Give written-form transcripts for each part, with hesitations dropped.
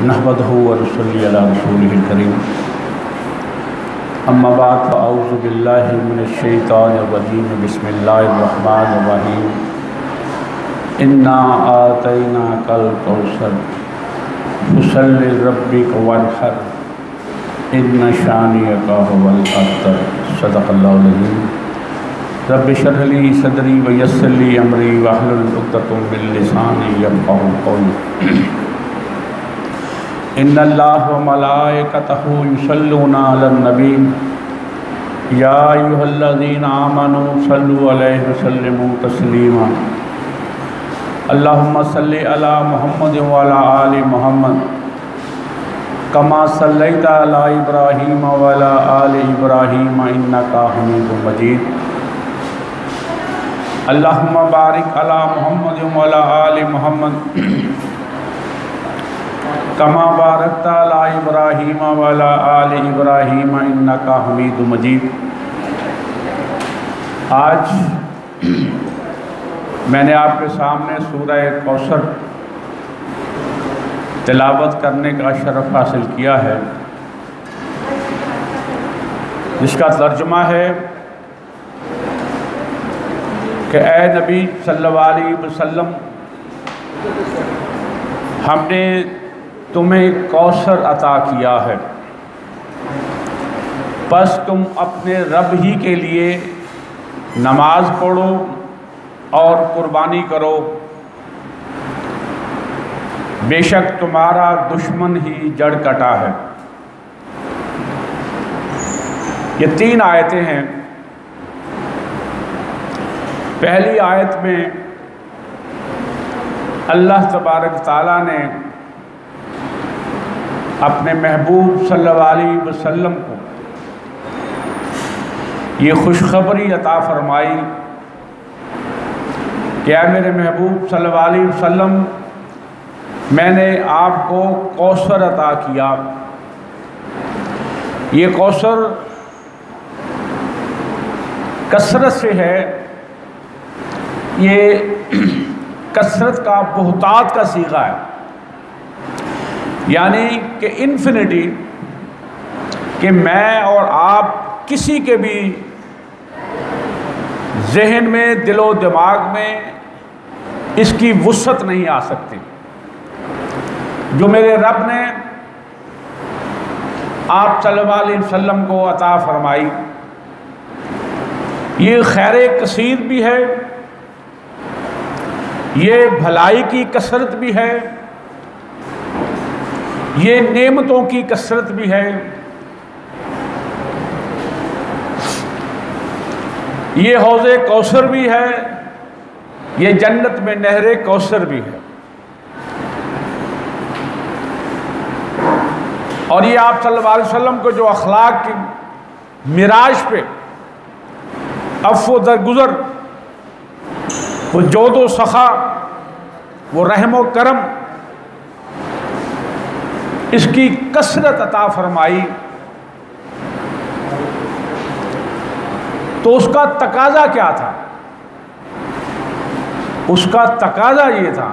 नहमदहु व नसल्ली अला रसूलिहिल करीम। अम्मा बाद फ़अऊज़ु बिल्लाहि मिनश शैतानिर रजीम। बिस्मिल्लाहिर रहमानिर रहीम। इन्ना आतैनाकल कौसर फसल्लि लिरब्बिका वन्हर इन्न शानिअका हुवल अब्तर। सदक़ल्लाहुल अज़ीम। रब्बि इश्रह ली सदरी व यस्सिर ली अमरी वहलुल उक़दतम मिन लिसानी यफ़क़हू क़ौली। इन्नल्लाह व मलाइकतहु युसल्लूना अलन नबी या अय्युहल्लज़ीना आमनू सल्लु अलैहि व सल्लिमू तस्लीमा। अल्लाहुम्मा सल्लि अला मुहम्मद व अला आलि मुहम्मद कमा सल्लैता अला इब्राहीम व अला आलि इब्राहीम इन्नका हमीदुम मजीद। अल्लाहुम्मा बारिक अला मुहम्मद व अला आलि मुहम्मद कमा बारकता अला इब्राहीम व अला आलि इब्राहीम इन्नका हमीदुम मजीद। आज मैंने आपके सामने सूरह कौसर तिलावत करने का शरफ़ हासिल किया है, जिसका तर्जुमा है कि ए नबी सल्लल्लाहु अलैहि वसल्लम, हमने तुम्हें कौसर अता किया है, बस तुम अपने रब ही के लिए नमाज पढ़ो और कुर्बानी करो। बेशक तुम्हारा दुश्मन ही जड़ कटा है। ये 3 आयतें हैं। पहली आयत में अल्लाह तबारक ताला ने अपने महबूब सल्लल्लाहु अलैहि वसल्लम को ये खुशखबरी अता फरमाई कि ऐ मेरे महबूब सल्लल्लाहु अलैहि वसल्लम, मैंने आपको कौसर अता किया। ये कौसर कसरत से है, ये कसरत का बहुतात का सीगा है, यानी कि इन्फिनिटी, कि मैं और आप किसी के भी जहन में, दिलो दिमाग में इसकी वुसअत नहीं आ सकती। जो मेरे रब ने आप सल्लल्लाहु अलैहि वसल्लम को अता फरमाई, ये खैर कसीर भी है, ये भलाई की कसरत भी है, ये नेमतों की कसरत भी है, ये हौज़े कौसर भी है, ये जन्नत में नहरे कौसर भी है। और ये आप सल्लल्लाहु अलैहि वसल्लम को जो अखलाक की मिराज पे अफ़्व दरगुज़र, वो जोद व सखा, वो रहम व करम, इसकी कसरत अता फरमाई, तो उसका तकाजा क्या था? उसका तकाजा ये था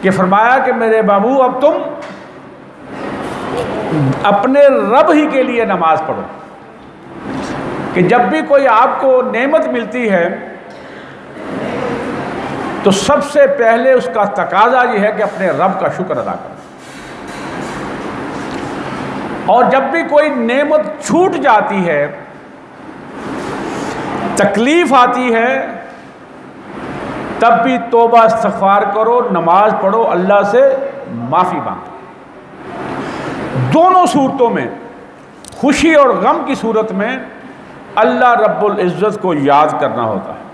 कि फरमाया कि मेरे बाबू, अब तुम अपने रब ही के लिए नमाज पढ़ो। कि जब भी कोई आपको नेमत मिलती है तो सबसे पहले उसका तकाजा ये है कि अपने रब का शुक्र अदा करो। और जब भी कोई नेमत छूट जाती है, तकलीफ आती है, तब भी तौबा इस्तिग़फ़ार करो, नमाज पढ़ो, अल्लाह से माफ़ी मांगो। दोनों सूरतों में, खुशी और गम की सूरत में, अल्लाह रब्बुल इज़्ज़त को याद करना होता है।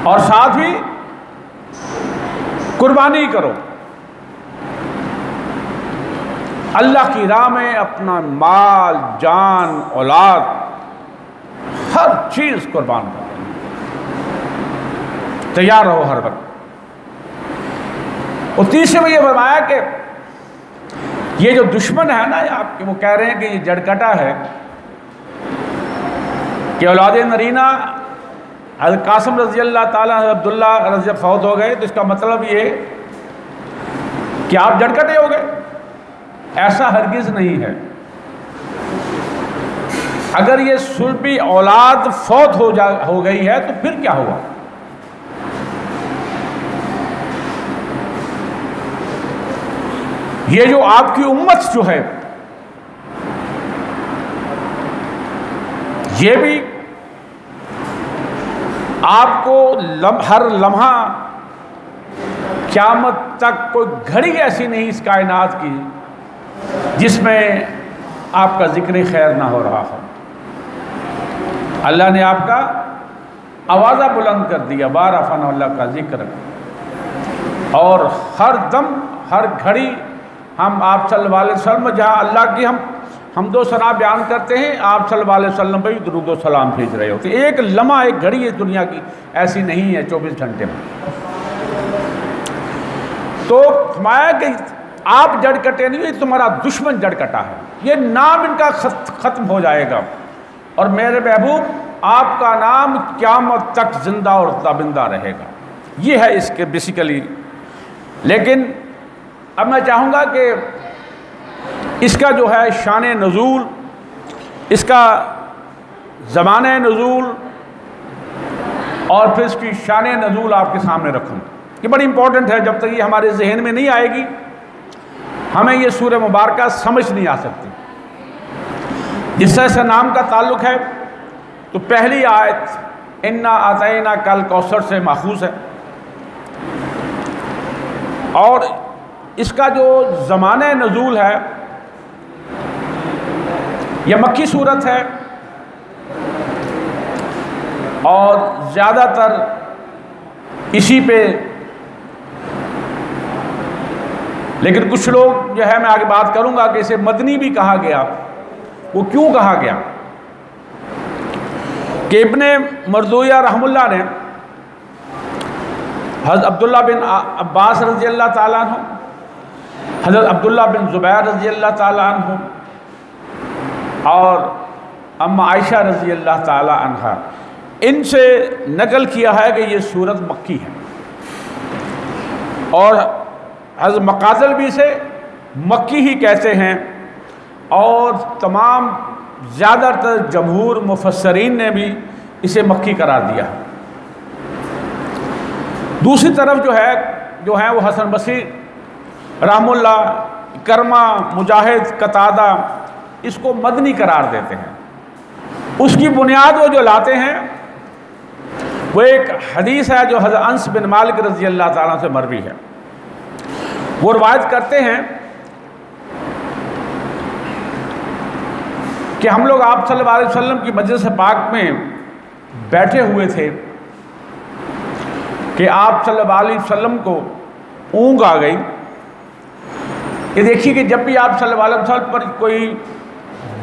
और साथ ही कुर्बानी करो, अल्लाह की राह में अपना माल, जान, औलाद, हर चीज़ कुर्बान करो, तैयार रहो हर वक्त। और तीसरे में ये फरमाया कि ये जो दुश्मन है ना आपके, वो कह रहे हैं कि ये जड़कटा है, कि औलाद नरीना हज़रत कासिम रज़ी अल्लाह ताला अब्दुल्ला रज़ी फौत हो गए, तो इसका मतलब ये क्या आप जड़कटे हो गए? ऐसा हरगिज नहीं है। अगर ये सुलभी औलाद फौत हो गई है तो फिर क्या हुआ? ये जो आपकी उम्मत जो है, ये भी आपको हर लम्हा क़यामत तक कोई घड़ी ऐसी नहीं इस कायनात की जिसमें आपका जिक्र खैर ना हो रहा हो। अल्लाह ने आपका आवाज़ा बुलंद कर दिया, बारफन अल्लाह का जिक्र, और हर दम हर घड़ी हम आप सल्लल्लाहु अलैहि वसल्लम, जहाँ अल्लाह की हम दो सना बयान करते हैं, आप सल्लल्लाहु अलैहि वसल्लम पर भी दुरूद व सलाम भेज रहे होते। एक लम्हा एक घड़ी इस दुनिया की ऐसी नहीं है 24 घंटे में। तो फरमाया कि आप जड़ कटे नहीं, तुम्हारा दुश्मन जड़ कटा है, ये नाम इनका ख़त्म हो जाएगा, और मेरे महबूब आपका नाम क़यामत तक जिंदा और ताबिंदा रहेगा। ये है इसके बेसिकली। लेकिन अब मैं चाहूँगा कि इसका जो है शान नज़ूल, इसका ज़माने नज़ूल और फिर इसकी शान नज़ूल आपके सामने रखूँ। ये बड़ी इंपॉर्टेंट है। जब तक ये हमारे जहन में नहीं आएगी, हमें ये सूरह मुबारका समझ नहीं आ सकती। जिस तरह से नाम का ताल्लुक़ है, तो पहली आयत इन्ना आतैना कल कौसर से माखूज है, और इसका जो ज़माने नज़ूल है, यह मक्की सूरत है, और ज़्यादातर इसी पे, लेकिन कुछ लोग जो है, मैं आगे बात करूंगा कि इसे मदनी भी कहा गया। वो क्यों कहा गया? कि इब्ने मरज़ूया रहमुल्लाह ने हज़रत अब्दुल्ला बिन अब्बास रज़ी अल्लाह ताला अन्हु, हज़रत अब्दुल्ला बिन ज़ुबैर रज़ी अल्लाह ताला अन्हु और अम्मा आयशा रज़ी अल्लाह ताला अन्हा, इनसे नकल किया है कि ये सूरत मक्की है, और हज़रत मकातल भी इसे मक्की ही कहते हैं, और तमाम ज़्यादातर जमहूर मुफस्सरीन ने भी इसे मक्की करार दिया। दूसरी तरफ जो है वो हसन बसरी रहमुल्लाह, कर्मा, मुजाहिद, कतादा इसको मदनी करार देते हैं। उसकी बुनियाद वो जो लाते हैं वो एक हदीस है जो हज़रत अंस बिन मालिक रज़ी अल्लाह ताला से मरवी है। वो रवायत करते हैं कि हम लोग आप सल्लल्लाहु अलैहि वसल्लम की मजलिस पाक में बैठे हुए थे कि आप सल्लल्लाहु अलैहि वसल्लम को ऊँग आ गई। ये देखिए कि जब भी आप सल्लल्लाहु अलैहि वसल्लम पर कोई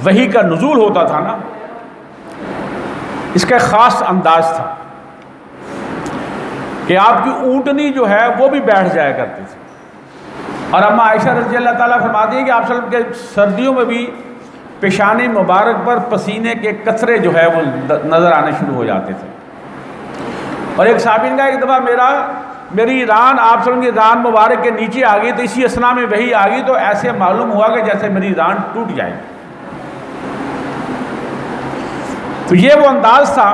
वही का नुज़ूल होता था ना, इसका ख़ास अंदाज था कि आपकी ऊँटनी जो है वो भी बैठ जाया करती थी। और अम्मा आयशा रज़ी अल्लाह ताला फरमाती है कि आप सल्लल्लाहु अलैहि वसल्लम के सर्दियों में भी पेशानी मुबारक पर पसीने के कतरे जो है वो नज़र आने शुरू हो जाते थे। और एक साबिन का एक दफ़ा मेरी रान आप सल्लल्लाहु अलैहि वसल्लम की रान मुबारक के नीचे आ गई, तो इसी असना में वही आ गई, तो ऐसे मालूम हुआ कि जैसे मेरी रान टूट जाए। तो ये वो अंदाज़ था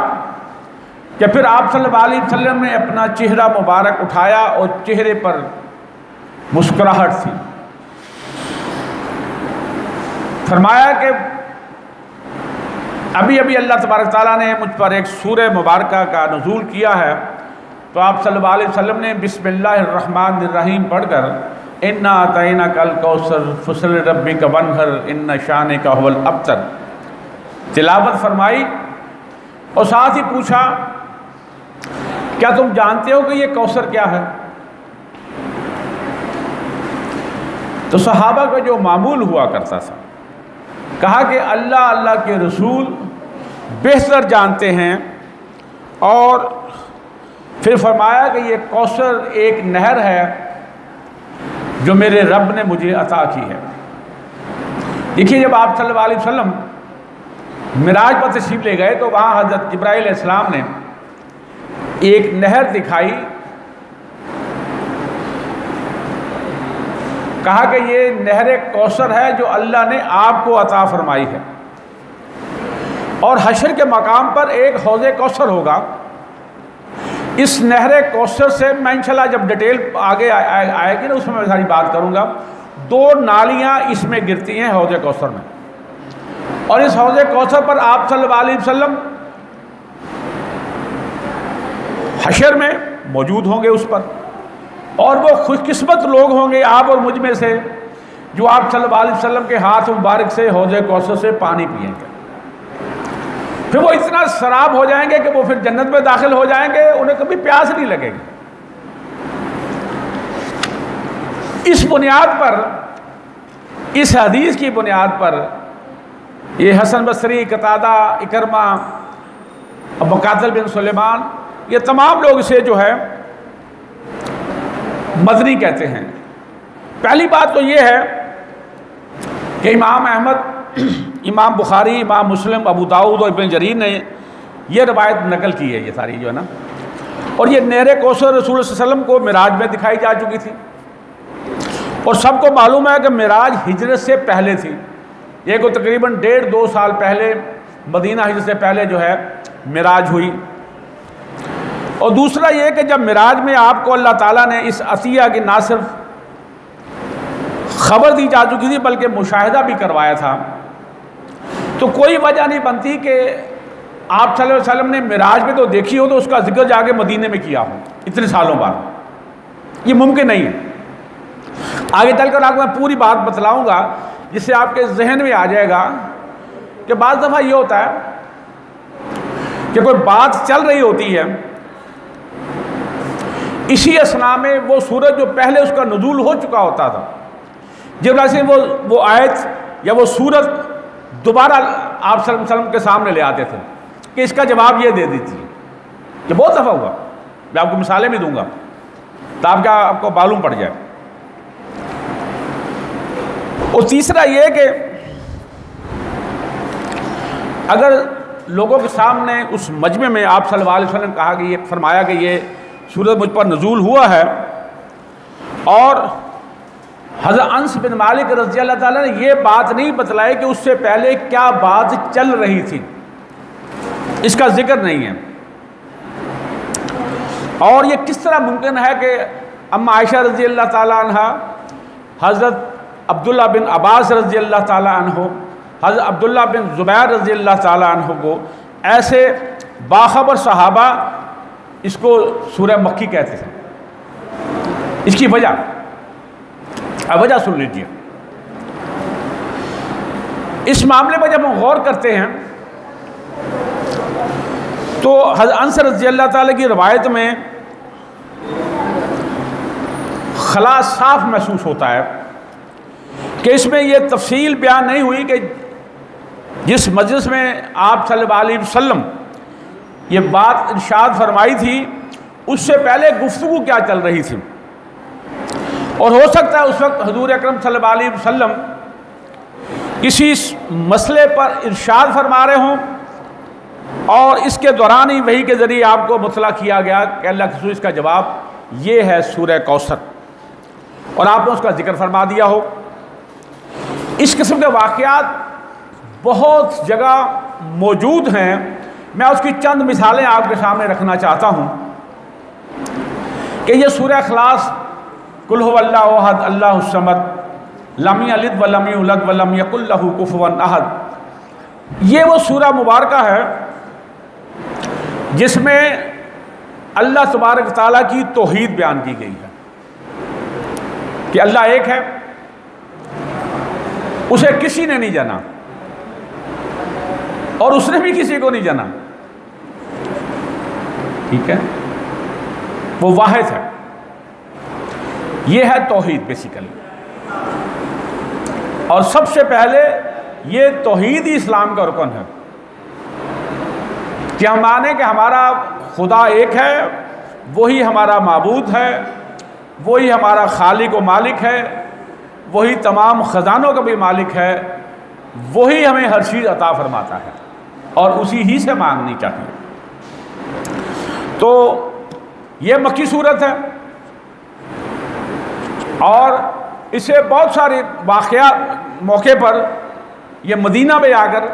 कि फिर आप सल्लल्लाहु अलैहि वसल्लम ने अपना चेहरा मुबारक उठाया और चेहरे पर मुस्कुराहट थी। फरमाया कि अभी अभी अल्लाह तबारक ताला ने मुझ पर एक सूरह मुबारक का नुज़ूल किया है, तो आप सल्लल्लाहु अलैहि वसल्लम ने बिस्मिल्लाहिर्रहमानिर्रहीम पढ़कर इन्ना अतैना कल कौसर फसल रब्बिका वन्हर इन्ना शानिका हुवल अब्तर तिलावत फरमाई, और साथ ही पूछा क्या तुम जानते हो कि ये कौसर क्या है? तो सहाबा का जो मामूल हुआ करता था, कहा कि अल्लाह के रसूल बेहतर जानते हैं, और फिर फरमाया कि ये कौसर एक नहर है जो मेरे रब ने मुझे अता की है। देखिए, जब आप सल्लल्लाहु अलैहि वसल्लम मिराज पर तशरीफ़ ले गए तो वहाँ हज़रत जिब्राइल अलैहिस्सलाम ने एक नहर दिखाई, कहा कि ये नहर कौसर है जो अल्लाह ने आपको अता फरमाई है, और हशर के मकाम पर एक हौज़े कौसर होगा। इस नहर कौसर से मैं इंशाल्लाह जब डिटेल आगे आएगी ना उसमें मैं सारी बात करूँगा। 2 नालियाँ इसमें गिरती हैं हौज़े कौसर में, और इस हौज़े कौसर पर आप सल्लल्लाहु अलैहि वसल्लम हशर में मौजूद होंगे उस पर, और वो खुशकिस्मत लोग होंगे आप और मुझ में से जो आप सल्लल्लाहु अलैहि वसल्लम के हाथ मुबारक से हौज़े कौसर से पानी पिएंगे। फिर वो इतना शराब हो जाएंगे कि वो फिर जन्नत में दाखिल हो जाएंगे, उन्हें कभी प्यास नहीं लगेगी। इस बुनियाद पर, इस हदीस की बुनियाद पर ये हसन बसरी, कतादा, इकरमा, मुकातिल बिन सुलेमान, ये तमाम लोग इसे जो है मदनी कहते हैं। पहली बात तो ये है कि इमाम अहमद, इमाम बुखारी, इमाम मुस्लिम, अबू दाऊद और इब्न जरीर ने ये रवायत नकल की है, ये सारी जो है ना। और ये नहर कौसर रसूल सल्लल्लाहु अलैहि वसल्लम को मिराज में दिखाई जा चुकी थी, और सबको मालूम है कि मिराज हिजरत से पहले थी। ये को तकरीबन 1.5-2 साल पहले, मदीना हिजरत से पहले जो है मिराज हुई। और दूसरा ये कि जब मिराज में आपको अल्लाह ताला ने इस अतिया की ना सिर्फ खबर दी जा चुकी थी बल्कि मुशाहिदा भी करवाया था, तो कोई वजह नहीं बनती कि आप सल्लल्लाहु अलैहि वसल्लम ने मिराज में तो देखी हो तो उसका जिक्र जाके मदीने में किया हो इतने सालों बाद। ये मुमकिन नहीं है। आगे चलकर आपको मैं पूरी बात बतलाऊंगा जिससे आपके जहन में आ जाएगा कि बाज़ दफ़ा ये होता है कि कोई बात चल रही होती है, इसी असना में वो सूरज जो पहले उसका नुज़ूल हो चुका होता था, जब से वो आयत या वो सूरत दोबारा आप सल्लल्लाहु अलैहि वसल्लम के सामने ले आते थे कि इसका जवाब ये दे दीजिए। ये बहुत दफ़ा हुआ, मैं आपको मिसालें भी दूंगा ताकि आपको मालूम पड़ जाए। और तीसरा ये कि अगर लोगों के सामने उस मजमे में आप सल्लल्लाहु अलैहि वसल्लम कहा कि ये फरमाया कि ये सूरज मुझ पर नज़ूल हुआ है, और हज़रत अनस बिन मालिक रज़ी अल्लाह ताला ने ये बात नहीं बतलाई कि उससे पहले क्या बात चल रही थी, इसका जिक्र नहीं है। और ये किस तरह मुमकिन है कि अम्मा आयशा रज़ी अल्लाह ताला अन्हा, हज़रत अब्दुल्ला बिन अब्बास रज़ी अल्लाह ताला अन्हो, हज़रत अब्दुल्ला बिन ज़ुबैर रज़ी अल्लाह ताला अन्हो को ऐसे बाखबर सहाबा इसको सूरह मक्की कहते थे। इसकी वजह सुन लीजिए। इस मामले पर जब हम गौर करते हैं तो हज़रत अनस रज़ी अल्लाह ताला की रवायत में खला साफ महसूस होता है कि इसमें यह तफसील बयान नहीं हुई कि जिस मजलिस में आप सल्लल्लाहु अलैहि वसल्लम ये बात इरशाद फरमाई थी उससे पहले गुफ्तगू क्या चल रही थी। और हो सकता है उस वक्त हुजूर अकरम सल्लल्लाहु अलैहि वसल्लम किसी मसले पर इरशाद फरमा रहे हों, और इसके दौरान ही वही के ज़रिए आपको मुतला किया गया कि अल्लाह के रसूल इसका जवाब ये है सूरह कौसर, और आपने उसका जिक्र फरमा दिया हो। इस किस्म के वाक़यात बहुत जगह मौजूद हैं। मैं उसकी चंद मिसालें आपके सामने रखना चाहता हूँ कि ये सूरह इखलास, कुल हुवल्लाहु अहद अल्लाहुस समद लम यलिद व लम यूलद व लम यकुल लहू कुफुवन अहद, ये वो सूरह मुबारका है जिसमें अल्लाह तबारक ताला की तौहीद बयान की गई है कि अल्लाह एक है, उसे किसी ने नहीं जाना और उसने भी किसी को नहीं जाना। ठीक है, वो वाहिद है। ये है तौहीद बेसिकली। और सबसे पहले ये तौहीद ही इस्लाम का रुकन है कि हम माने कि हमारा खुदा एक है, वही हमारा माबूद है, वही हमारा खालिक व मालिक है, वही तमाम ख़जानों का भी मालिक है, वही हमें हर चीज़ अता फरमाता है और उसी ही से मांगनी चाहिए। तो ये मक्की सूरत है और इसे बहुत सारे वाक़या मौके पर ये मदीना में आकर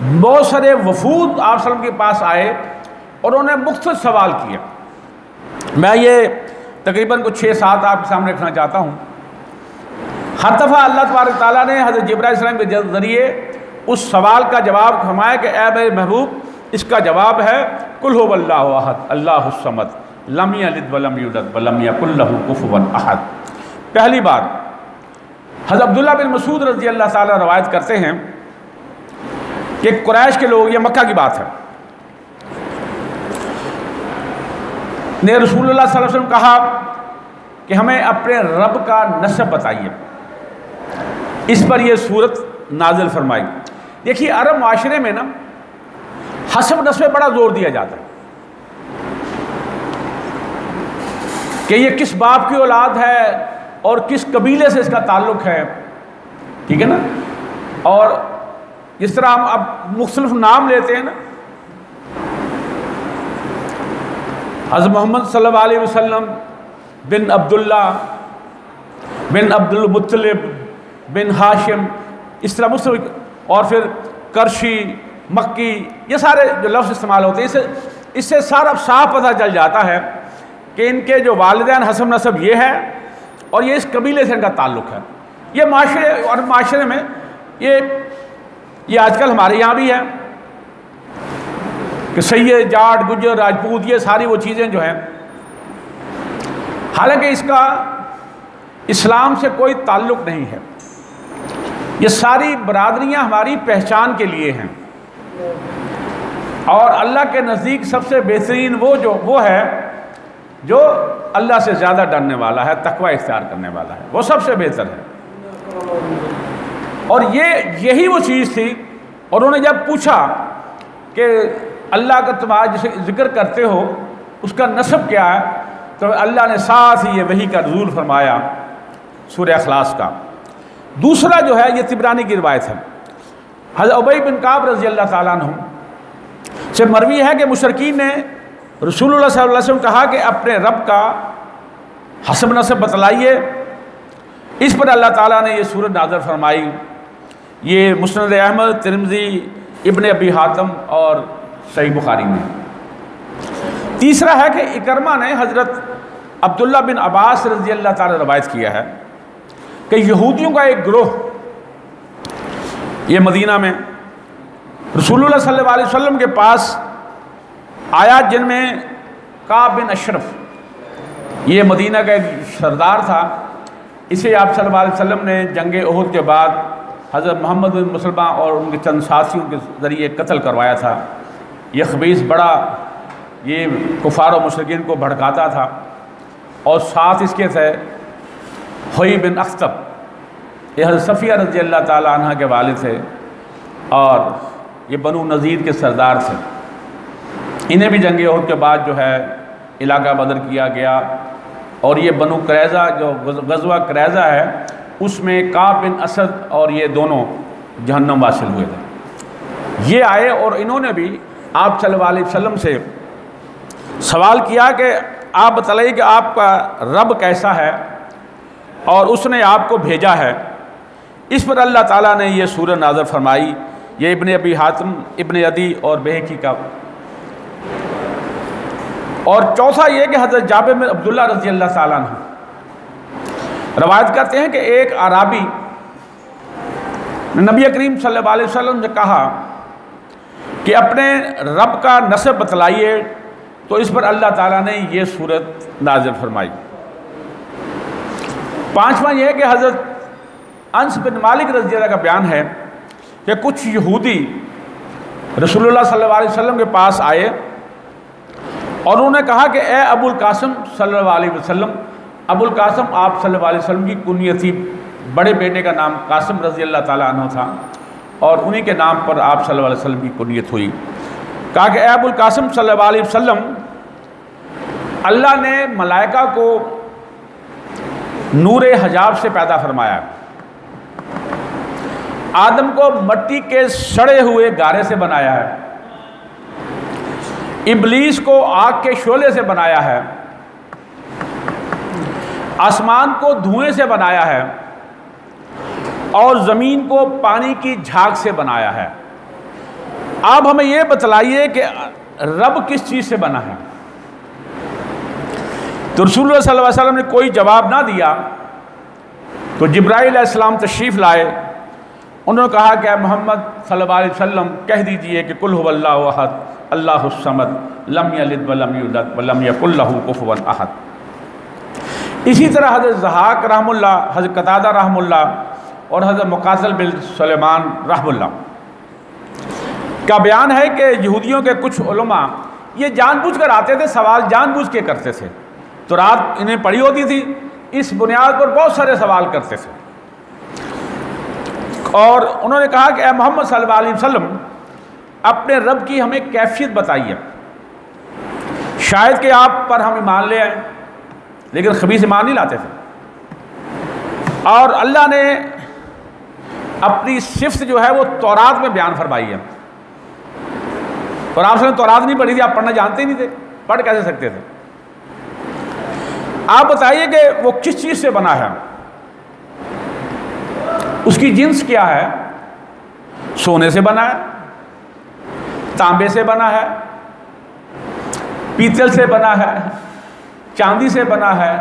बहुत सारे वफूद आप सल्लल्लाहु अलैहि वसल्लम के पास आए और उन्होंने मुख्तलिफ सवाल किए। मैं ये तकरीबन कुछ 6-7 आपके सामने रखना चाहता हूँ। हर दफ़ा अल्लाह तबारक तआला ने हज़रत जिब्राइल अलैहिस्सलाम के ज़रिए उस सवाल का जवाब फरमाया कि ए मेरे महबूब, इसका जवाब है कुल हुवल्लाहु अहद अल्लाहुस समद लम यलिद वलम यूलद वलम यकुल लहू कुफुवन अहद। पहली बात हज़रत अब्दुल्लाह बिन मसूद रज़ी अल्लाह ताला रवायत करते हैं कि कुरैश के लोग, ये मक्का की बात है, ने रसूलुल्लाह सल्लल्लाहु अलैहि वसल्लम कहा कि हमें अपने रब का नस्ब बताइए। इस पर यह सूरत नाजिल फरमाई। देखिए अरब माशरे में ना हसब नस्ब बड़ा जोर दिया जाता है कि ये किस बाप की औलाद है और किस कबीले से इसका ताल्लुक़ है, ठीक है ना। और जिस तरह हम अब मुख्तलिफ नाम लेते हैं ना, हज़रत मोहम्मद सल्लल्लाहु अलैहि वसल्लम बिन अब्दुल्ला बिन अब्दुल मुत्तलिब बिन हाशिम, इस तरह मुख्तलिफ, और फिर करशी, मक्की, ये सारे जो लफ्ज़ इस्तेमाल होते हैं, इससे सारा साफ पता चल जाता है कि इनके जो वालिदैन हसब नसब ये है और ये इस कबीले से इनका ताल्लुक़ है। ये माशरे और माशरे में ये आजकल हमारे यहाँ भी है कि सैयद, जाट, गुज्जर, राजपूत, ये सारी वो चीज़ें जो हैं, हालांकि इसका इस्लाम से कोई ताल्लुक़ नहीं है। ये सारी बरादरियाँ हमारी पहचान के लिए हैं और अल्लाह के नज़दीक सबसे बेहतरीन वो है जो अल्लाह से ज़्यादा डरने वाला है, तकवा इख्तियार करने वाला है, वो सबसे बेहतर है। और यही वो चीज़ थी। और उन्होंने जब पूछा कि अल्लाह का तुम्हारा जिसे जिक्र करते हो उसका नस्ब क्या है, तो अल्लाह ने साथ ही ये वही का नज़ूल फरमाया सूरह इखलास का। दूसरा जो है ये तिबरानी की रिवायत है, हज़रत उबई बिन काब रज़ी अल्लाह ताला अन्हु से मरवी है कि मुशरिकीन ने रसूलुल्लाह सल्लल्लाहु अलैहि वसल्लम कहा कि अपने रब का हसब नसब बतलाइए। इस पर अल्लाह ताला ने ये सूरत नाज़िल फरमाई। ये मुस्नद अहमद, तिरमिज़ी, इब्न अबी हातिम और सही बुखारी में। तीसरा है कि इकरमा ने हज़रत अब्दुल्ला बिन अब्बास रज़ी अल्लाह ताला रवायत किया है कि यहूदियों का एक ग्रोह ये मदीना में रसूलुल्लाह सल्लल्लाहु अलैहि वसल्लम के पास आया, जिनमें काब बिन अशरफ, ये मदीना का एक सरदार था। इसे आप सल्लल्लाहु अलैहि वसल्लम ने जंग उहद के बाद हज़रत मोहम्मद बिन मुसलमा और उनके चंद साथियों के ज़रिए कत्ल करवाया था। यह खबीस बड़ा ये कुफ़ार और मुशरिकीन को भड़काता था और साथ इसके थे हुई बिन अख्तब, ये हज़रत सफ़िया रज़ी अल्लाह ताला अन्हा के वालिद थे और ये बनु नज़ीर के सरदार थे। इन्हें भी जंग उहद के बाद जो है इलाका बदर किया गया और ये बनु क़ुरैज़ा जो ग़ज़वा क़ुरैज़ा है उसमें काब बिन असद और ये दोनों जहन्नम वासिल हुए थे। ये आए और इन्होंने भी आप सल्लल्लाहु अलैहि वसल्लम से सवाल किया कि आप बताइए कि आपका रब कैसा है और उसने आपको भेजा है। इस पर अल्लाह ताला ने ये सूरत नाज़िल फरमाई। ये इब्न अबी हातिम, इब्न अदी और बहकी का। और चौथा ये कि हज़रत जाबिर बिन अब्दुल्ला रज़ी अल्लाह ताला अन्हु रवायत करते हैं कि एक आराबी ने नबी करीम सल्लल्लाहु अलैहि वसल्लम से कहा कि अपने रब का नस्ब बतलाइए, तो इस पर अल्लाह ताला ने ये सूरत नाज़िल फरमाई। पांचवा यह है कि हज़रत अनस बिन मालिक रज़ी अल्लाह का बयान है कि कुछ यहूदी रसूलुल्लाह सल्लल्लाहु अलैहि वसल्लम के पास आए और उन्होंने कहा कि ए अबुल कासिम सल्लल्लाहु अलैहि वसल्लम, अबुल कासिम आप सल्लल्लाहु अलैहि वसल्लम की कुनियत थी, बड़े बेटे का नाम कासिम रज़ी अल्लाह ताला अन्हु था और उन्हीं के नाम पर आप सल्लल्लाहु अलैहि वसल्लम की कुनियत हुई। कहा कि ए अबुल कासिम सल्लल्लाहु अलैहि वसल्लम, अल्लाह ने मलाइका को नूरे हजाब से पैदा फरमाया, आदम को मट्टी के सड़े हुए गारे से बनाया है, इबलीस को आग के शोले से बनाया है, आसमान को धुएं से बनाया है और ज़मीन को पानी की झाग से बनाया है। आप हमें यह बतलाइए कि रब किस चीज़ से बना है। तो रसूलुल्लाह सल्लल्लाहु अलैहि वसल्लम ने कोई जवाब ना दिया तो जिब्राईल अलैहिस्सलाम तशरीफ़ लाए। उन्होंने कहा कि मोहम्मद सल्लल्लाहु अलैहि वसल्लम कह दीजिए कि कुल हुवल्लाहु अहद अल्लाहुस समद लम यलिद वलम यूलद वलम यकुल लहू कुफुवन अहद। इसी तरह हज़रत ज़हाक रहमुल्लाह, हज़रत कतादा रहमुल्लाह और हज़रत मुक़ातिल बिन सुलेमान रहमुल्लाह का बयान है कि यहूदियों के कुछ उलमा ये जानबूझ कर आते थे, सवाल जानबूझ के करते थे। तो रात इन्हें पड़ी होती थी, इस बुनियाद पर बहुत सारे सवाल करते थे। और उन्होंने कहा कि ए मोहम्मद सल्लल्लाहु अलैहि वसल्लम अपने रब की हमें कैफियत बताइए, शायद कि आप पर हम ईमान ले आए। लेकिन खबीस ईमान नहीं लाते थे। और अल्लाह ने अपनी सिफ्त जो है वो तौरात में बयान फरमाई है। और आपने तौरात नहीं पढ़ी थी, आप पढ़ना जानते ही नहीं थे, पढ़ कैसे सकते थे। आप बताइए कि वो किस चीज़ से बना है, उसकी जिन्स क्या है। सोने से बना है, तांबे से बना है, पीतल से बना है, चांदी से बना है,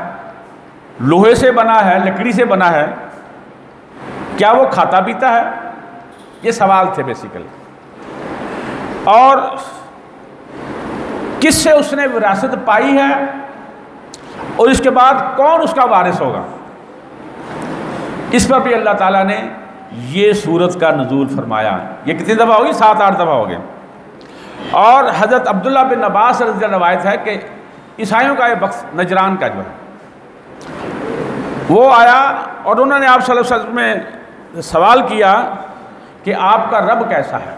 लोहे से बना है, लकड़ी से बना है। क्या वो खाता पीता है? ये सवाल थे बेसिकली। और किससे उसने विरासत पाई है और इसके बाद कौन उसका वारिस होगा। इस पर भी अल्लाह ताला ने ये सूरत का नुज़ूल फरमाया। ये कितनी दफ़ा होगी? 7-8 दफ़ा हो गए। और हज़रत अब्दुल्ला बिन अब्बास रज़ी अल्लाह रवायत है कि ईसाइयों का ये वक्त नजरान का जो है वो आया और उन्होंने आप सल्लल्लाहु अलैहि वसल्लम में सवाल किया कि आपका रब कैसा है,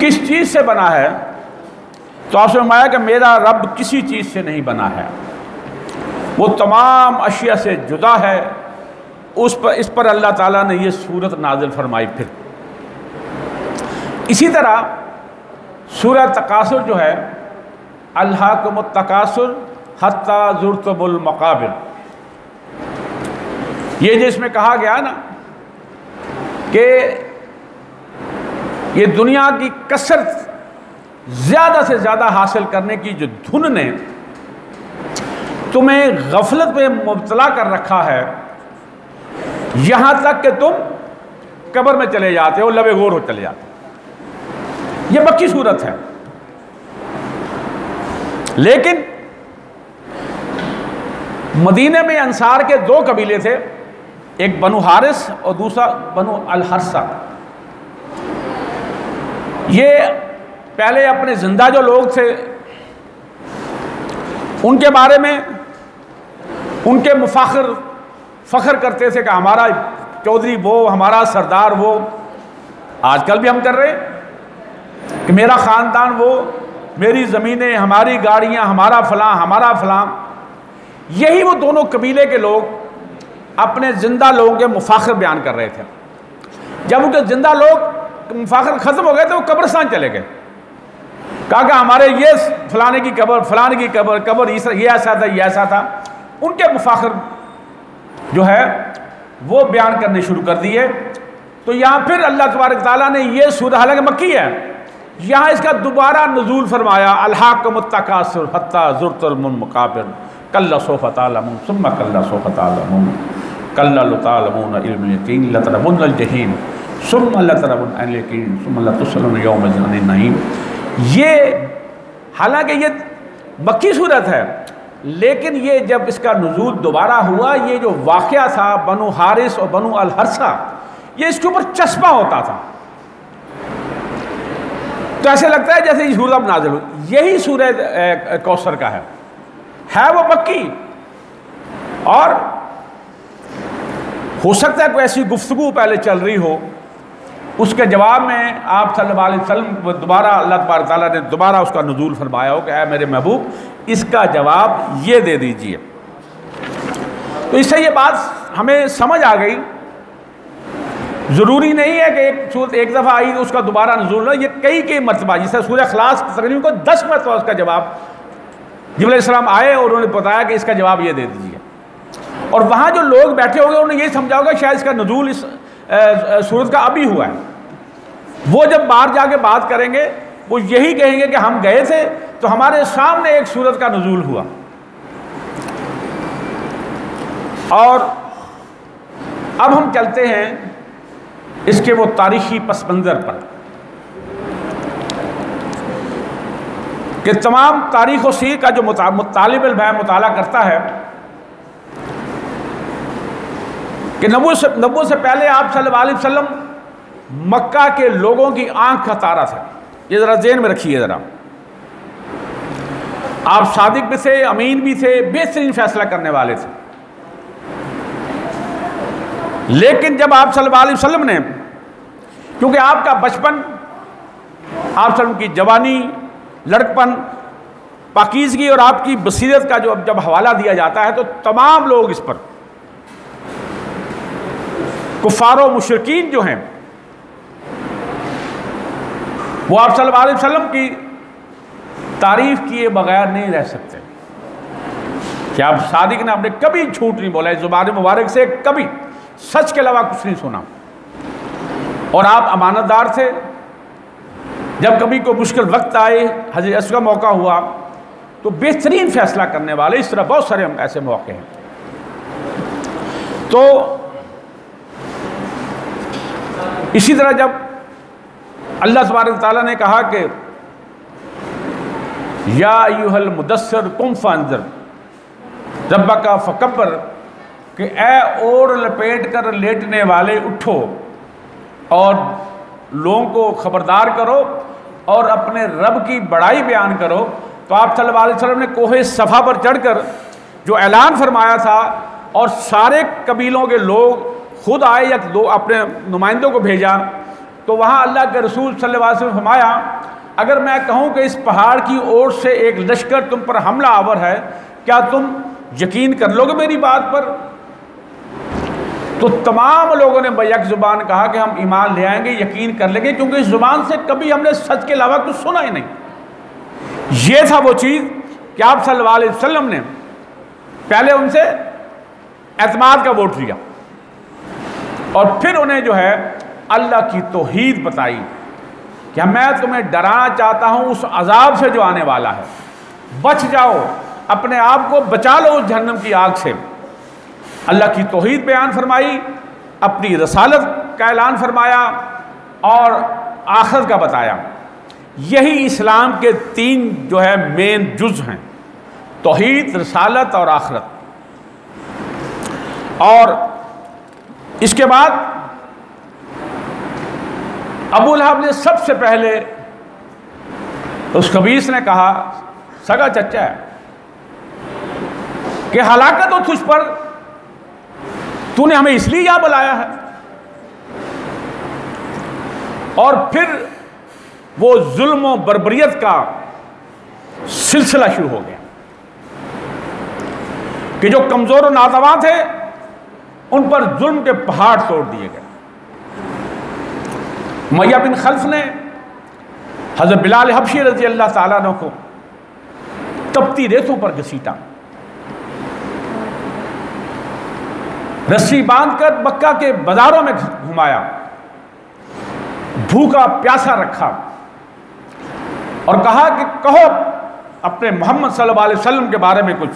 किस चीज़ से बना है। तो आपसे फरमाया कि मेरा रब किसी चीज़ से नहीं बना है, वो तमाम अशिया से जुदा है। इस पर अल्लाह ताला ने ये सूरत नाज़िल फरमाई। फिर इसी तरह सूरह तकासुर जो है, अल्हाकुमुत तकासुर हत्ता ज़ुरतुमुल मक़ाबिर, ये जिसमें कहा गया ना कि ये दुनिया की कसरत ज़्यादा से ज़्यादा हासिल करने की जो धुन ने तुम्हें गफलत में मुब्तला कर रखा है, यहाँ तक कि तुम कब्र में चले जाते हो, लबे गोर हो चले जाते हो। ये मक्की सूरत है। लेकिन मदीने में अंसार के 2 कबीले थे, एक बनु हारिस और दूसरा बनु अल हर्सा। ये पहले अपने जिंदा जो लोग थे उनके बारे में उनके फ़ख्र करते थे कि हमारा चौधरी वो, हमारा सरदार वो। आजकल भी हम कर रहे हैं कि मेरा ख़ानदान वो, मेरी ज़मीनें, हमारी गाड़ियाँ, हमारा फ़लाँ, हमारा फ़लाँ। यही वो दोनों कबीले के लोग अपने ज़िंदा लोगों के मुफ़ाखिर बयान कर रहे थे। जब उनके ज़िंदा लोग मुफ़ाखिर ख़त्म हो गए तो वो कब्रिस्तान चले गए। कहा कि हमारे ये फलाने की कब्र, फलाने की कब्र ये ऐसा था, ये ऐसा था। उनके मुफ़ाखिर जो है वो बयान करने शुरू कर दिए। तो यहाँ फिर अल्लाह तबारक ताला ने ये सूरह, हालांकि मक्की है, यहाँ इसका दोबारा नुज़ूल फरमाया, अल्हाकुमुत तकासुर हत्ता ज़ुरतुमुल मक़ाबिर कल्ला सौफ़ तअलमून सुम्मा कल्ला सौफ़ तअलमून कल्ला लतअलमून इल्मल यक़ीन लतरवुन्नल जहीम सुम्मा लतरवुन्नल यक़ीन सुम्मा लतुस्अलून यौमइज़िन अनिन नईम। ये हालांकि ये मक्की सूरत है, लेकिन ये जब इसका नुज़ूल दोबारा हुआ, ये जो वाक़या था बनु हारिस और बनु अल हर्सा, ये इसके ऊपर चस्पा होता था। तो ऐसे लगता है जैसे ये सूरत नाज़िल हुई। यही सूरह कौसर का है वो मक्की। और हो सकता है कोई ऐसी गुफ्तगू पहले चल रही हो, उसके जवाब में आप सल्लल्लाहु अलैहि वसल्लम दोबारा अल्लाह तबारक तआला ने दोबारा उसका नुज़ूल फरमाया हो कि ऐ मेरे महबूब, इसका जवाब ये दे दीजिए। तो इससे ये बात हमें समझ आ गई। ज़रूरी नहीं है कि एक सूरत एक दफ़ा आई तो उसका दोबारा नुज़ूल हो, ये कई मरतबा, जिससे सूरह इखलास तकरीबन को 10 मरतबा उसका जवाब जिब्रील अलैहिस्सलाम आए और उन्होंने बताया कि इसका जवाब ये दे दीजिए। और वहाँ जो लोग बैठे होंगे उन्हें ये समझा होगा शायद इसका नुज़ूल इस सूरत का अभी हुआ है। वो जब बाहर जाके बात करेंगे वो यही कहेंगे कि हम गए थे तो हमारे सामने एक सूरत का नुज़ूल हुआ। और अब हम चलते हैं इसके वो तारीखी पस मंज़र पर कि तमाम तारीख़ व सीर का जो तालिब-इल्म है मुताला करता है कि नबूवत से पहले आप सल्लल्लाहु अलैहि वसल्लम मक्का के लोगों की आंख का तारा था। ये ज़रा ज़हन में रखिए ज़रा। आप सादिक भी थे, अमीन भी थे, बेहतरीन फैसला करने वाले थे। लेकिन जब आप सल्लल्लाहु अलैहि वसल्लम ने, क्योंकि आपका बचपन, आप सल्लम की जवानी, लड़कपन, पाकीज़गी और आपकी बसीरत का जब हवाला दिया जाता है तो तमाम लोग इस पर, कुफ़ार व मुशरिकीन जो हैं, वो आप सल्लल्लाहु अलैहि वसल्लम की तारीफ़ किए बगैर नहीं रह सकते। कि आप सादिक ने आपने कभी झूठ नहीं बोला, इस ज़ुबान मुबारक से कभी सच के अलावा कुछ नहीं सुना। और आप अमानतदार थे। जब कभी कोई मुश्किल वक्त आए, हज़रत असद का मौका हुआ, तो बेहतरीन फैसला करने वाले, इस तरह बहुत सारे ऐसे मौके हैं। तो इसी तरह जब अल्लाह तबारक व तआला ने कहा कि या अय्युहल मुदस्सिर कुम फअंज़िर रब्बका फकब्बिर, कि ए ओढ़ लपेट कर लेटने वाले उठो और लोगों को खबरदार करो और अपने रब की बड़ाई बयान करो। तो आप सल्लल्लाहु अलैहि वसल्लम ने कोहे सफ़ा पर चढ़कर जो ऐलान फरमाया था और सारे कबीलों के लोग खुद आए या दो अपने नुमाइंदों को भेजा, तो वहाँ अल्लाह के रसूल सल्लल्लाहु अलैहि वसल्लम फरमाया, अगर मैं कहूँ कि इस पहाड़ की ओर से एक लश्कर तुम पर हमला आवर है, क्या तुम यकीन कर लोगे मेरी बात पर? तो तमाम लोगों ने बैक ज़ुबान कहा कि हम ईमान ले आएंगे, यकीन कर लेंगे, क्योंकि इस ज़ुबान से कभी हमने सच के अलावा कुछ सुना ही नहीं। ये था वो चीज़ कि आप सल्लल्लाहु अलैहि वसल्लम ने पहले उनसे एतमाद का वोट लिया और फिर उन्हें जो है अल्लाह की तौहीद बताई कि मैं तुम्हें डराना चाहता हूँ उस अजाब से जो आने वाला है, बच जाओ, अपने आप को बचा लो उस जहन्नम की आग से। अल्लाह की तौहीद बयान फरमाई, अपनी रसालत का ऐलान फरमाया और आखिरत का बताया। यही इस्लाम के तीन जो है मेन जुज़ हैं, तौहीद, रसालत और आखिरत। और इसके बाद अबू लहब ने सबसे पहले उस खबीस ने कहा, सगा चच्चा है, कि हलाकत हो तुझ पर, तूने हमें इसलिए यहां बुलाया है। और फिर वो जुल्म और बर्बरियत का सिलसिला शुरू हो गया कि जो कमजोर और नातवा थे उन पर जुल्म के पहाड़ तोड़ दिए गए। उमय्या बिन खल्फ ने हज़रत बिलाल हबशी रज़ी अल्लाह ताला अन्हु को तपती रेतों पर घसीटा, रस्सी बांधकर मक्का के बाजारों में घुमाया, भूखा प्यासा रखा और कहा कि कहो अपने मोहम्मद सल्लल्लाहु अलैहि वसल्लम के बारे में कुछ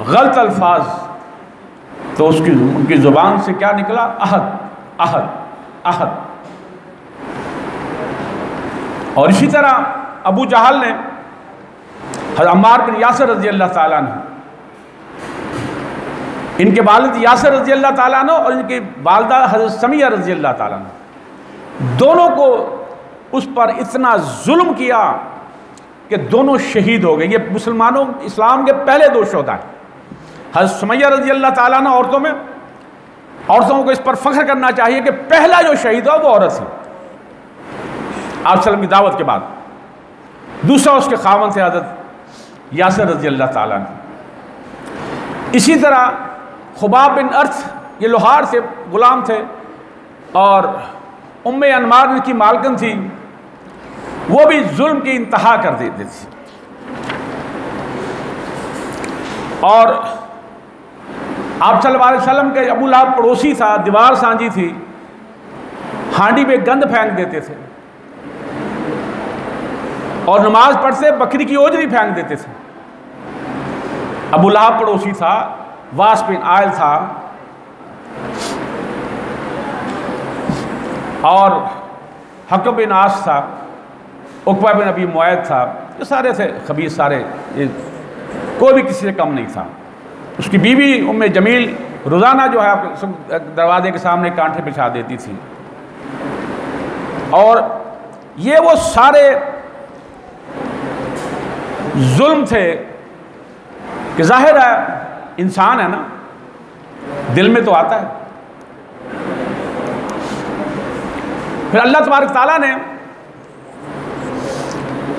गलत अल्फाज। तो उनकी ज़ुबान से क्या निकला? अहद अहद अहद। और इसी तरह अबू जहल ने हज़रत अम्मार बिन यासिर रज़ी अल्लाह ताला अन्हु, इनके वालिद यासिर रज़ी अल्लाह ताला अन्हु और इनकी वालदा हज़रत समिया रज़ी अल्लाह ताला अन्हु, दोनों को उस पर इतना जुल्म किया कि दोनों शहीद हो गए। ये मुसलमानों इस्लाम के पहले दो शोधा हैं। हज़रत समिया रज़ी अल्लाह ताला अन्हा औरतों को इस पर फख्र करना चाहिए कि पहला जो शहीद हुआ वो औरत थी आप सल्लम की दावत के बाद। दूसरा उसके खामन थे हज़रत यासिर रज़ी अल्लाह ताला अन्हु। इसी तरह खुबाब बिन अर्थ, ये लोहार थे, गुलाम थे, और उम्मे अनमार इनकी मालकन थी, वो भी जुल्म की इंतहा कर देती थी। और आप सल्लल्लाहु अलैहि वसल्लम के अबू लहब पड़ोसी था, दीवार सांझी थी, हांडी में गंद फेंक देते थे और नमाज पढ़ते बकरी की ओजरी फेंक देते थे। अबू लहब पड़ोसी था, वास बिन आयल था और हक बिन आस था, उकबा बिन अबी मुआयद था, ये सारे थे खबीस, सारे कोई भी किसी से कम नहीं था। उसकी बीवी उम्मे जमील रोज़ाना जो है दरवाजे के सामने कांटे बिछा देती थी। और ये वो सारे जुल्म थे कि जाहिर है इंसान है ना, दिल में तो आता है। फिर अल्लाह तबारक ताला ने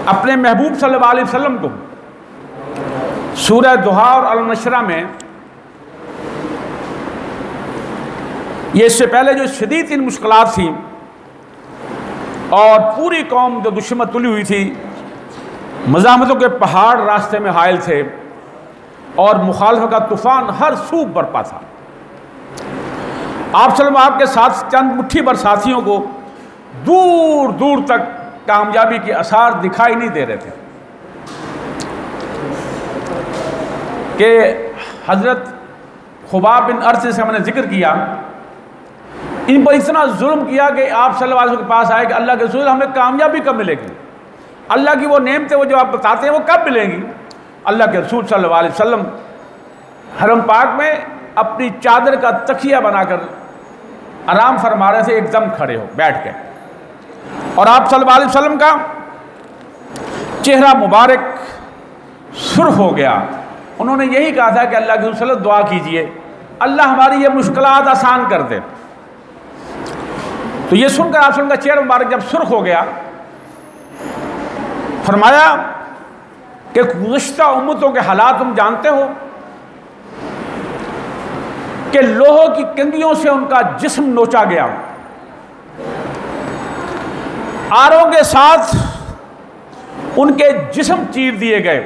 अपने महबूब सल्लल्लाहु अलैहि वसल्लम को सूरह दुहा और अल-नशरा में, ये इससे पहले जो शदीद इन मुश्किलात थी और पूरी कौम जो दुश्मन तुली हुई थी, मज़ामतों के पहाड़ रास्ते में हायल थे और मुखालफत का तूफान हर सू बरपा था। आप सल्लल्लाहु के साथ चंद मुट्ठी भर साथियों को दूर दूर तक कामयाबी के आसार दिखाई नहीं दे रहे थे कि हज़रत खुबाब बिन अर्थ से हमने जिक्र किया, इन पर इतना जुल्म किया कि आप सल्लल्लाहु अलैहि वसल्लम के पास आए कि अल्लाह के रसूल, हमें कामयाबी कब मिलेगी, अल्लाह की वो नेमतें वो जो आप बताते हैं वो कब मिलेंगी। अल्लाह के रसूल सल्लल्लाहु अलैहि वसल्लम हरम पाक में अपनी चादर का तकिया बनाकर आराम फरमा रहे थे, एकदम खड़े हो बैठ के, और आप सल्लल्लाहु अलैहि वसल्लम का चेहरा मुबारक सुर्ख हो गया। उन्होंने यही कहा था कि अल्लाह के रसूल दुआ कीजिए, अल्लाह हमारी ये मुश्किलात आसान कर दे। तो ये सुनकर आप का चेहरा मुबारक जब सुर्ख हो गया, फरमाया कि गुज़श्ता उम्मतों के हालात तुम जानते हो कि लोहे की कंगियों से उनका जिस्म नोचा गया, आरों के साथ उनके जिस्म चीर दिए गए,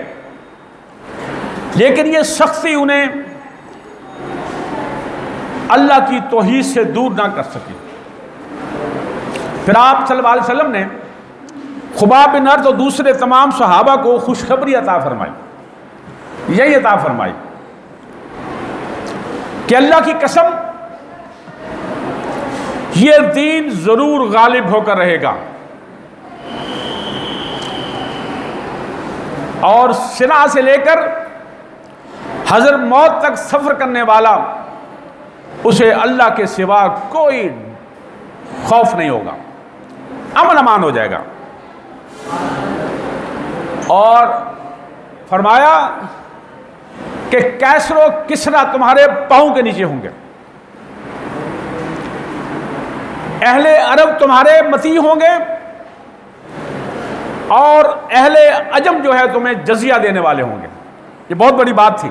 लेकिन ये सख्ती उन्हें अल्लाह की तौहीद से दूर ना कर सकी। फिर आप सल्लल्लाहु अलैहि वसल्लम ने खुबाब बिन अर्थ और दूसरे तमाम सहाबा को खुशखबरी अता फरमाई, यही अता फरमाई कि अल्लाह की कसम ये दीन जरूर गालिब होकर रहेगा और सिना से लेकर हज़र मौत तक सफ़र करने वाला उसे अल्लाह के सिवा कोई खौफ नहीं होगा, अमन अमान हो जाएगा। और फरमाया कि कैसरो किसरा तुम्हारे पांव के नीचे होंगे, अहले अरब तुम्हारे मती होंगे और अहले अजम जो है तुम्हें जजिया देने वाले होंगे। ये बहुत बड़ी बात थी,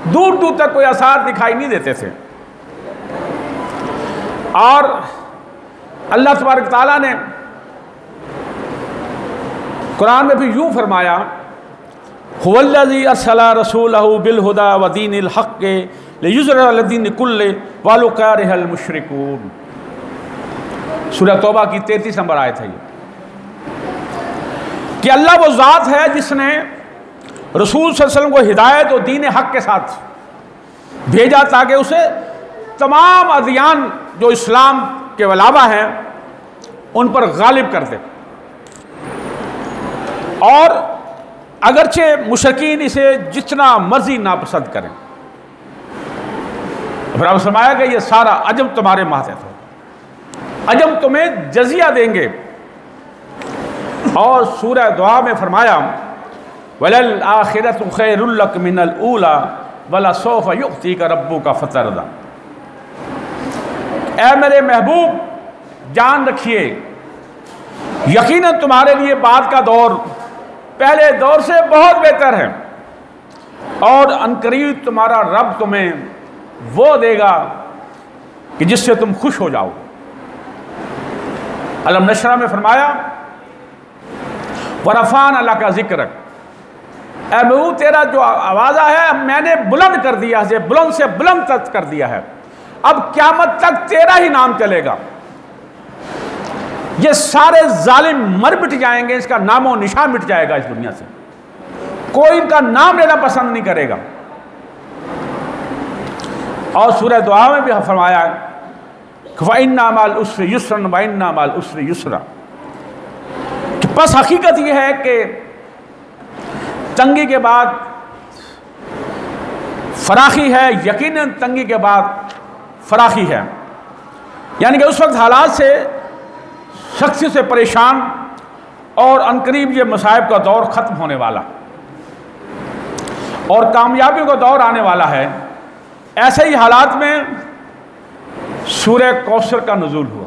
दूर दूर तक कोई आसार दिखाई नहीं देते थे। और अल्लाह तबारक ताला ने कुरान में भी यूँ फरमाया, हुवल्लज़ी अरसला रसूलहु बिल हुदा व दीनिल हक़्क़ लियुज़हिरहु अला दीनि कुल्लिही वलौ करिहल मुशरिकून। सूरह तौबा की 33 नंबर आयत है ये, कि अल्लाह वो ज़ात है जिसने रसूल सल्लल्लाहु अलैहि वसल्लम को हिदायत और दीन हक़ के साथ भेजा ताकि उसे तमाम अदियान जो इस्लाम के अलावा हैं उन पर गालिब कर दे। और अगरचे मुशरिकीन इसे जितना मर्जी नापसंद करें, फिर आप फरमाया कि ये सारा अजम तुम्हारे मातहत हो, अजम तुम्हें जजिया देंगे। और सूरह दुआ में फरमाया, वलल आखिरतु खैरुल लक मिनल ऊला वला सौफा युअतीका रब्बुका फतरदा। ऐ मेरे महबूब जान रखिए, यकीनन तुम्हारे लिए बाद का दौर पहले दौर से बहुत बेहतर है और अनकरीब तुम्हारा रब तुम्हें वो देगा कि जिससे तुम खुश हो जाओ। अलम नशरा में फरमाया, वरफ़ान अल्लाह का जिक्र, ऐ महबूब तेरा जो आवाज़ा है मैंने बुलंद कर दिया है, बुलंद से बुलंद तक कर दिया है, अब क़यामत तक तेरा ही नाम चलेगा। ये सारे जालिम मर मिट जाएंगे, इसका नामो निशान मिट जाएगा इस दुनिया से, कोई इनका नाम लेना पसंद नहीं करेगा। और सूरह दुआ में भी फरमाया है वइन्ना मअल उस्रि युस्रन वइन्ना मअल उस्रि युस्रा। बस हकीकत यह है कि तंगी के बाद फराखी है, यकीनन तंगी के बाद फराखी है। यानी कि उस वक्त हालात से सख्ती से परेशान और अनकरीब ये मसाइब का दौर ख़त्म होने वाला और कामयाबियों का दौर आने वाला है। ऐसे ही हालात में सूरह कौसर का नुज़ूल हुआ।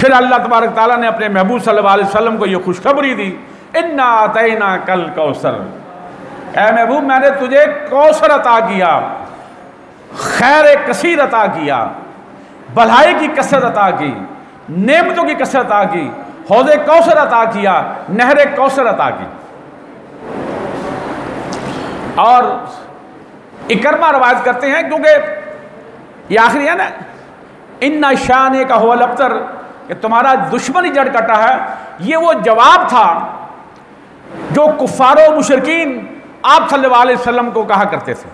फिर अल्लाह तबारक ताला ने अपने महबूब सल्लल्लाहु अलैहि वसल्लम को यह खुशखबरी दी, इन्ना अतैना कल कौसर, ऐ महबूब मैंने तुझे कौसर अता किया, खैर कसीर अता किया, भलाई की कसरत अता की, नेमतों की कसरत अता की, हौज़े कौसर अता किया, नहर कौसर अता की। और इकरमा रवायत करते हैं, क्योंकि ये आखिरी है ना, इन्ना शान का हुवल अब्तर, कि तुम्हारा दुश्मन ही जड़ कटा है, ये वो जवाब था जो कुफ्फारो मुशरिकीन आप सल्लल्लाहु अलैहि वसल्लम को कहा करते थे।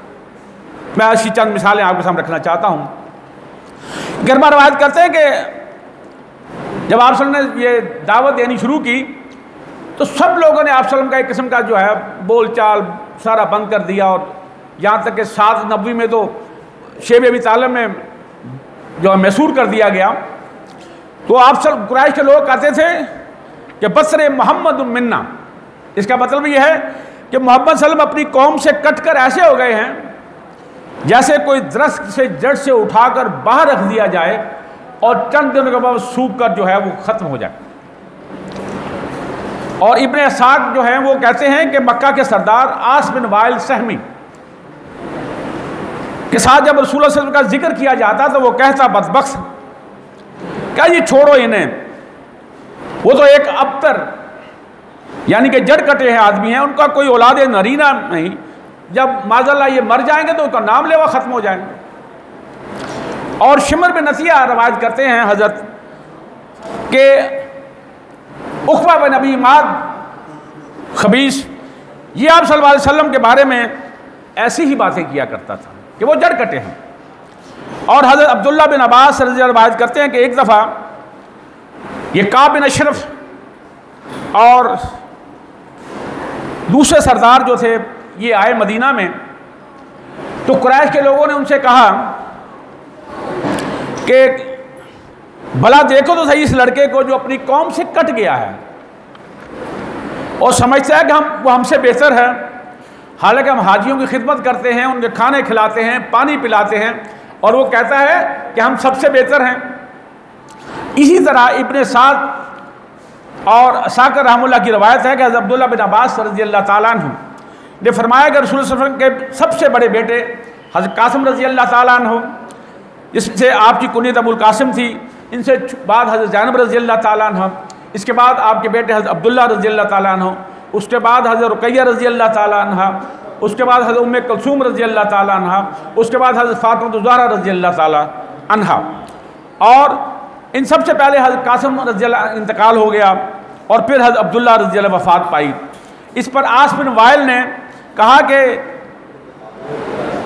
मैं ऐसी चंद मिसालें आपके सामने रखना चाहता हूँ। इकरमा रवायत करते हैं कि जब आप सल्लम ने ये दावत देनी शुरू की तो सब लोगों ने आप सल्लम का एक किस्म का जो है बोल चाल सारा बंद कर दिया, और यहाँ तक कि 7 नबी में तो शेब अबी तालिब में जो मैसूर कर दिया गया। तो आप सब कुरैश के लोग कहते थे कि बसरे मोहम्मद मिन्ना, इसका मतलब यह है कि मोहम्मद सल्लम अपनी कौम से कटकर ऐसे हो गए हैं जैसे कोई दरख्त से जड़ से उठाकर बाहर रख दिया जाए और चंद दिनों के बाद सूख कर जो है वो ख़त्म हो जाए। और इब्ने इस्हाक़ जो है वो कहते हैं कि मक्का के सरदार आस बिन वाइल सहमी के साथ जब रसूल सल्लल्लाहु अलैहि वसल्लम का जिक्र किया जाता तो वो कहता बदबख्त, क्या ये छोड़ो इन्हें, वो तो एक अबतर यानी कि जड़ कटे हैं आदमी हैं, उनका कोई औलाद नरीना नहीं, जब माज़अल्लाह ये मर जाएंगे तो उनका नाम लेवा ख़त्म हो जाएंगे। और शिमर बिन नसिया रवायत करते हैं हज़रत के उक़बा बिन अबी माद खबीस, ये आप सल्लल्लाहु अलैहि वसल्लम के बारे में ऐसी ही बातें किया करता था कि वो जड़ कटे हैं। और हज़रत अब्दुल्ला बिन अब्बास रवायत करते हैं कि एक दफ़ा ये काब बिन अशरफ और दूसरे सरदार जो थे ये आए मदीना में, तो कुरैश के लोगों ने उनसे कहा कि भला देखो तो सही इस लड़के को जो अपनी कौम से कट गया है और समझता है कि वो हमसे बेहतर है, हालांकि हम हाजियों की खिदमत करते हैं, उनके खाने खिलाते हैं, पानी पिलाते हैं, और वो कहता है कि हम सबसे बेहतर हैं। इसी तरह इब्ने साद और साकर रहमुल्लाह की रवायत है कि हज़रत अब्दुल्ला बिन अब्बास रज़ियल्लाहु ताला अन्हु ने फरमाया कि रसूल सल्लल्लाहु अलैहि वसल्लम के सबसे बड़े बेटे हज़रत कासिम रज़ियल्लाहु ताला अन्हु, जिससे आपकी कुनियत अबुल कासिम थी, इनसे बाद हज़रत ज़ैनब रज़ियल्लाहु ताला अन्हा, इसके बाद आपके बेटे हज़रत अब्दुल्ला रज़ियल्लाहु ताला अन्हु, उसके बाद हज़रत रुक़ैया रज़ियल्लाहु ताला अन्हा, उसके बाद हज़रत उम्मे कुलसूम रज़ियल्लाहु ताला अन्हा, उसके बाद हज़रत फ़ातिमा ज़हरा रज़ियल्लाहु ताला अन्हा, और इन सबसे पहले हज़रत कासिम रज़ियल्लाहु इंतकाल हो गया और फिर हज़रत अब्दुल्ला रज़ियल्लाहु वफ़ात पाई। इस पर आस बिन वाइल ने कहा कि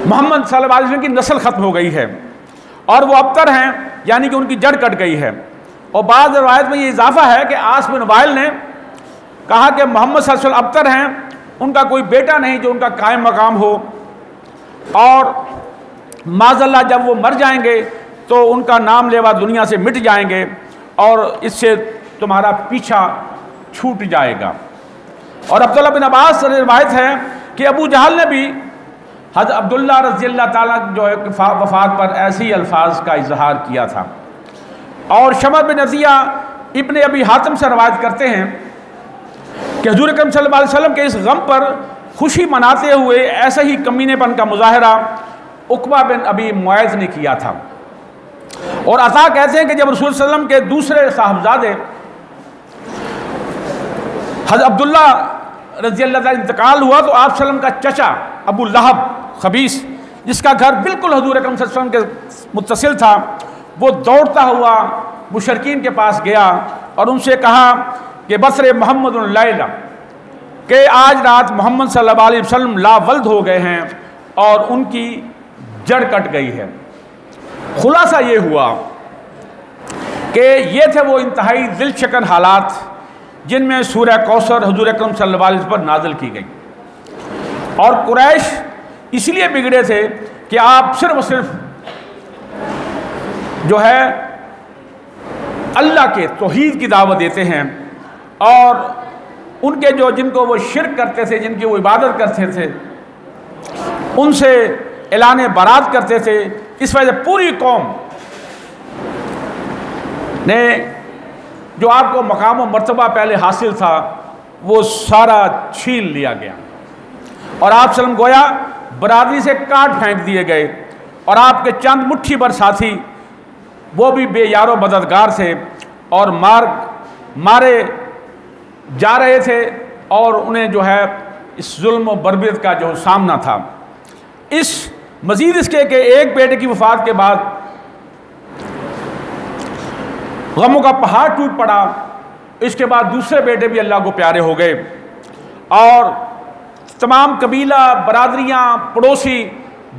मोहम्मद सल्लल्लाहु अलैहि वसल्लम की नस्ल ख़त्म हो गई है और वो अबतर हैं, यानी कि उनकी जड़ कट गई है। और बाद रवायत में ये इजाफा है कि आस बिन वाइल ने कहा कि मोहम्मद सल्लल्लाहु अलैहि वसल्लम अबतर हैं, उनका कोई बेटा नहीं जो उनका कायम मकाम हो, और माज़अल्लाह जब वो मर जाएंगे तो उनका नाम लेवा दुनिया से मिट जाएंगे और इससे तुम्हारा पीछा छूट जाएगा। और अब्दुल्ला बिन अब्बास रवायत है कि अबू जहल ने भी हज़रत अब्दुल्ला रज़ियल्लाहु ताला जो है वफ़ात पर ऐसे ही अल्फाज का इजहार किया था। और शमर बिन नज़िया इब्ने अबी हातिम से रवायत करते हैं कि हुज़ूर अकरम सल्लल्लाहु अलैहि वसल्लम के इस गम पर खुशी मनाते हुए ऐसे ही कमीनेपन का मुज़ाहरा उक़बा बिन अबी मुआज़ ने किया था। और अता कहते हैं कि जब रसूल सल्लल्लाहु अलैहि वसल्लम के दूसरे साहबजादे हज़रत अब्दुल्ला रज़ी अल्लाह का इंतकाल हुआ तो आप सल्लम का चचा अबू लहब खबीस, जिसका घर बिल्कुल हजूर अकरम सल्लल्लाहु अलैहि वसल्लम के मुत्तसिल था, वो दौड़ता हुआ मुशरकीन के पास गया और उनसे कहा कि बसरे मोहम्मद लैला, कि आज रात मोहम्मद सल्लल्लाहु अलैहि वसल्लम लावल्द हो गए हैं और उनकी जड़ कट गई है। खुलासा ये हुआ कि ये थे वो इंतहाई दिलशकन हालात जिनमें सूरह कौसर हजूर अकरम सल्लल्लाहु अलैहि वसल्लम पर नाजिल की गई। और कुरैश इसलिए बिगड़े थे कि आप सिर्फ और सिर्फ जो है अल्लाह के तौहीद की दावत देते हैं और उनके जो जिनको वो शिर्क करते थे, जिनकी वो इबादत करते थे, उनसे ऐलान बरात करते थे। इस वजह से पूरी कौम ने जो आपको मकाम व मर्तबा पहले हासिल था वो सारा छीन लिया गया और आप सल्लम गोया बरादरी से काट फेंक दिए गए और आपके चंद मुट्ठी भर साथी वो भी बेयारो मददगार थे और मारे जा रहे थे और उन्हें जो है इस जुल्म व बर्बरियत का जो सामना था। इस मज़ीद इसके कि एक बेटे की वफ़ात के बाद गमों का पहाड़ टूट पड़ा, इसके बाद दूसरे बेटे भी अल्लाह को प्यारे हो गए और तमाम कबीला बरादरियाँ पड़ोसी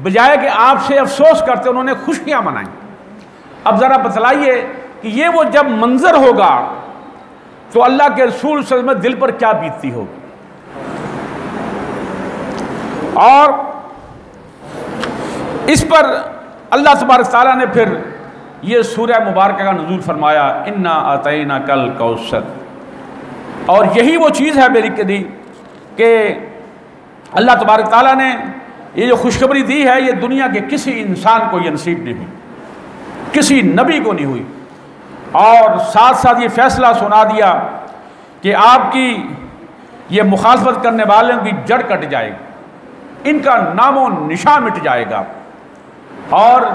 बजाय कि आपसे अफसोस करते उन्होंने खुशियाँ मनाई। अब ज़रा बतलाइए कि ये वो जब मंजर होगा तो अल्लाह के रसूल सल्लल्लाहु अलैहि वसल्लम दिल पर क्या बीतती होगी। और इस पर अल्लाह तबारक तआला ने फिर ये सूरह मुबारक का नुज़ूल फरमाया, इन्ना आतैना कल कौसर। और यही वो चीज़ है मेरी कदी कि अल्लाह तबारक तआला ने ये जो खुशखबरी दी है ये दुनिया के किसी इंसान को ये नसीब नहीं हुई, किसी नबी को नहीं हुई। और साथ साथ ये फैसला सुना दिया कि आपकी ये मुखालफत करने वालों की जड़ कट जाएगी, इनका नामो निशा मिट जाएगा और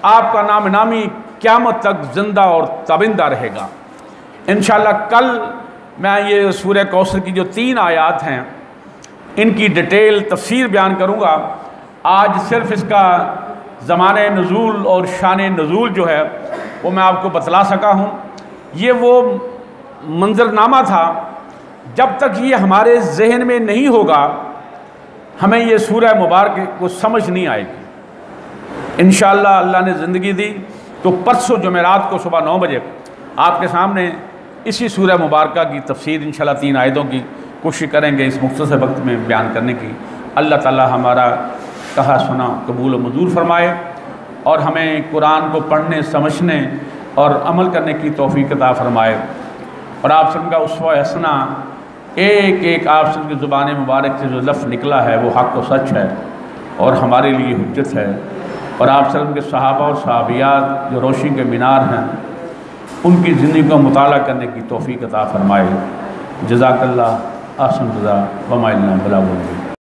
आपका नाम नामी क़यामत तक जिंदा और तबिंदा रहेगा। इंशाअल्लाह कल मैं ये सूरह कौसर की जो 3 आयात हैं इनकी डिटेल तफसीर बयान करूँगा। आज सिर्फ इसका ज़माने नुज़ूल और शान नुज़ूल जो है वो मैं आपको बतला सका हूँ। ये वो मंजरनामा था, जब तक ये हमारे जहन में नहीं होगा हमें ये सूरह मुबारक को समझ नहीं आएगी। इंशाअल्लाह अल्लाह ने ज़िंदगी दी तो परसों जुमेरात को सुबह 9 बजे आपके सामने इसी सूरह मुबारक की तफसीर इंशाअल्लाह 3 आयतों की कोशिश करेंगे इस मुख्तसर वक्त में बयान करने की। अल्लाह ताला हमारा कहा सुना कबूल व मंजूर फरमाए और हमें कुरान को पढ़ने समझने और अमल करने की तौफीक अता फरमाए। और आप सबका उसवा हसना एक एक आप सबकी ज़ुबान मुबारक से जो लफ्ज़ निकला है वो हक़ व सच है और हमारे लिए हुज्जत है। और आप सब के सहाबा और सहाबियात जो रोशनी के मीनार हैं उनकी ज़िंदगी को मुताला करने की तौफीक अता फरमाए। जज़ाकल्लाह अहसन जज़ा व मा इल्ला बिल्लाह।